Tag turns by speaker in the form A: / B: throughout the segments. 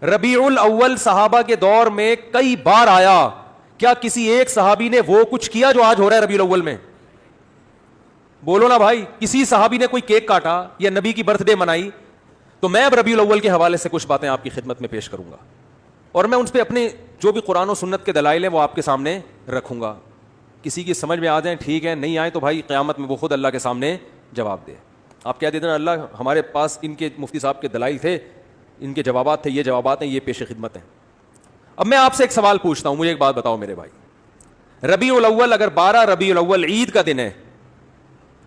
A: ربیع الاول صحابہ کے دور میں کئی بار آیا. کیا کسی ایک صحابی نے وہ کچھ کیا جو آج ہو رہا ہے ربیع الاول میں؟ بولو نا بھائی. کسی صحابی نے کوئی کیک کاٹا یا نبی کی برتھ ڈے منائی؟ تو میں اب ربیع الاول کے حوالے سے کچھ باتیں آپ کی خدمت میں پیش کروں گا, اور میں ان پہ اپنے جو بھی قرآن و سنت کے دلائل ہیں وہ آپ کے سامنے رکھوں گا. کسی کی سمجھ میں آ جائیں ٹھیک ہے, نہیں آئے تو بھائی قیامت میں وہ خود اللہ کے سامنے جواب دے. آپ کہہ دیتے ہیں اللہ ہمارے پاس ان کے مفتی صاحب کے دلائل تھے, ان کے جوابات تھے, یہ جوابات ہیں, یہ پیش خدمت ہیں. اب میں آپ سے ایک سوال پوچھتا ہوں, مجھے ایک بات بتاؤ میرے بھائی. ربیع الاول اگر 12 ربیع الاول عید کا دن ہے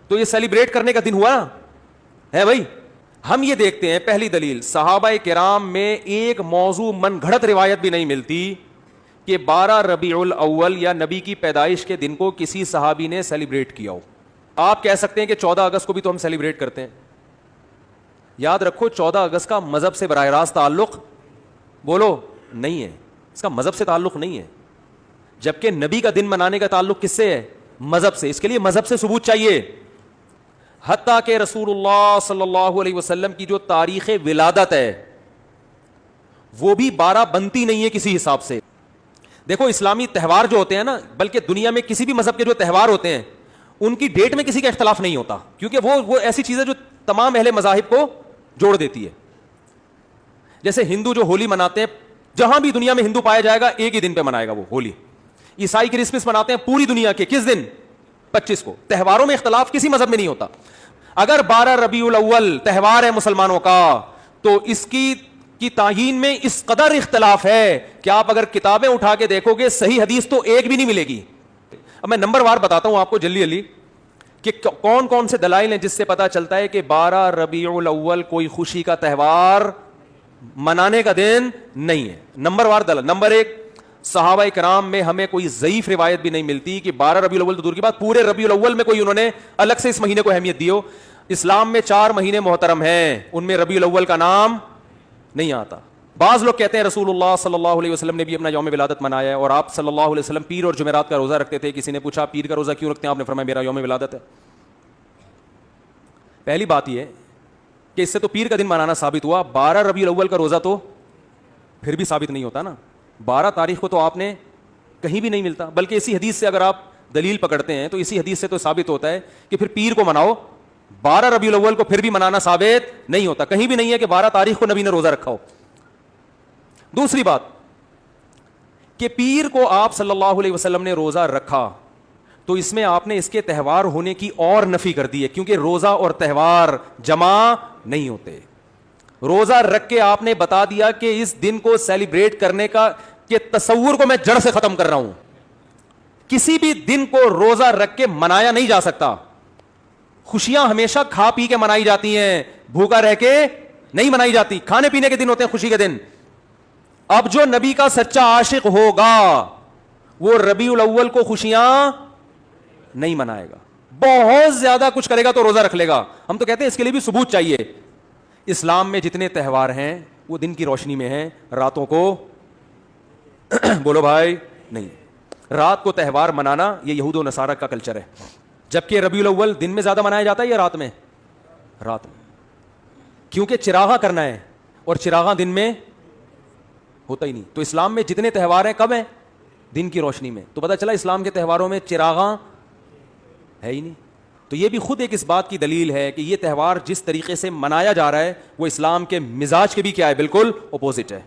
A: تو یہ سیلیبریٹ کرنے کا دن ہوا ہے بھائی. ہم یہ دیکھتے ہیں, پہلی دلیل, صحابہ کرام میں ایک موضوع من گھڑت روایت بھی نہیں ملتی کہ 12 ربیع الاول یا نبی کی پیدائش کے دن کو کسی صحابی نے سیلیبریٹ کیا ہو. آپ کہہ سکتے ہیں کہ 14 اگست کو بھی تو ہم سیلیبریٹ کرتے ہیں. یاد رکھو 14 اگست کا مذہب سے براہ راست تعلق بولو نہیں ہے, اس کا مذہب سے تعلق نہیں ہے, جبکہ نبی کا دن منانے کا تعلق کس سے ہے؟ مذہب سے. اس کے لیے مذہب سے ثبوت چاہیے. حتیٰ کہ رسول اللہ صلی اللہ علیہ وسلم کی جو تاریخ ولادت ہے وہ بھی 12 بنتی نہیں ہے کسی حساب سے. دیکھو اسلامی تہوار جو ہوتے ہیں نا, بلکہ دنیا میں کسی بھی مذہب کے جو تہوار ہوتے ہیں ان کی ڈیٹ میں کسی کا اختلاف نہیں ہوتا, کیونکہ وہ ایسی چیز ہے جو تمام اہل مذاہب کو جوڑ دیتی ہے. جیسے ہندو جو ہولی مناتے ہیں, جہاں بھی دنیا میں ہندو پایا جائے گا ایک ہی دن پہ منائے گا وہ ہولی. عیسائی کرسمس مناتے ہیں پوری دنیا کے کس دن؟ 25 کو. تہواروں میں اختلاف کسی مذہب میں نہیں ہوتا. اگر 12 ربیع الاول تہوار ہے مسلمانوں کا تو اس کی تعیین میں اس قدر اختلاف ہے کہ آپ اگر کتابیں اٹھا کے دیکھو گے صحیح حدیث تو ایک بھی نہیں ملے گی. اب میں نمبر وار بتاتا ہوں آپ کو جلدی جلدی کہ کون کون سے دلائل ہیں جس سے پتا چلتا ہے کہ 12 ربیع الاول کوئی خوشی کا تہوار منانے کا دن نہیں ہے. نمبر وار دلائل. نمبر 1, صحابہ کرام میں ہمیں کوئی ضعیف روایت بھی نہیں ملتی کہ 12 ربیع الاول تو دور کی بات, پورے ربیع الاول میں کوئی انہوں نے الگ سے اس مہینے کو اہمیت دی ہو. اسلام میں 4 مہینے محترم ہیں, ان میں ربیع الاول کا نام نہیں آتا. بعض لوگ کہتے ہیں رسول اللہ صلی اللہ علیہ وسلم نے بھی اپنا یوم ولادت منایا ہے, اور آپ صلی اللہ علیہ وسلم پیر اور جمعرات کا روزہ رکھتے تھے. کسی نے پوچھا پیر کا روزہ کیوں رکھتے ہیں؟ آپ نے فرمایا میرا یوم ولادت ہے. پہلی بات یہ کہ اس سے تو پیر کا دن منانا ثابت ہوا, 12 ربیع الاول کا روزہ تو پھر بھی ثابت نہیں ہوتا نا. 12 تاریخ کو تو آپ نے کہیں بھی نہیں ملتا, بلکہ اسی حدیث سے اگر آپ دلیل پکڑتے ہیں تو اسی حدیث سے تو ثابت ہوتا ہے کہ پھر پیر کو مناؤ. 12 ربیع الاول کو پھر بھی منانا ثابت نہیں ہوتا, کہیں بھی نہیں ہے کہ 12 تاریخ کو نبی نے روزہ رکھا ہو. دوسری بات کہ پیر کو آپ صلی اللہ علیہ وسلم نے روزہ رکھا تو اس میں آپ نے اس کے تہوار ہونے کی اور نفی کر دی ہے, کیونکہ روزہ اور تہوار جمع نہیں ہوتے. روزہ رکھ کے آپ نے بتا دیا کہ اس دن کو سیلیبریٹ کرنے کا کہ تصور کو میں جڑ سے ختم کر رہا ہوں. کسی بھی دن کو روزہ رکھ کے منایا نہیں جا سکتا. خوشیاں ہمیشہ کھا پی کے منائی جاتی ہیں, بھوکا رہ کے نہیں منائی جاتی. کھانے پینے کے دن ہوتے ہیں خوشی کے دن. اب جو نبی کا سچا عاشق ہوگا وہ ربیع الاول کو خوشیاں نہیں منائے گا, بہت زیادہ کچھ کرے گا تو روزہ رکھ لے گا. ہم تو کہتے ہیں اس کے لیے بھی ثبوت چاہیے. اسلام میں جتنے تہوار ہیں وہ دن کی روشنی میں ہیں, راتوں کو بولو بھائی نہیں. رات کو تہوار منانا یہ یہود و نصارہ کا کلچر ہے, جبکہ ربیع الاول دن میں زیادہ منایا جاتا ہے یا رات میں؟ رات میں, کیونکہ چراغاں کرنا ہے اور چراغاں دن میں ہوتا ہی نہیں. تو اسلام میں جتنے تہوار ہیں کب ہیں؟ دن کی روشنی میں. تو پتہ چلا اسلام کے تہواروں میں چراغاں ہے ہی نہیں. تو یہ بھی خود ایک اس بات کی دلیل ہے کہ یہ تہوار جس طریقے سے منایا جا رہا ہے وہ اسلام کے مزاج کے بھی کیا ہے, بالکل اپوزٹ ہے.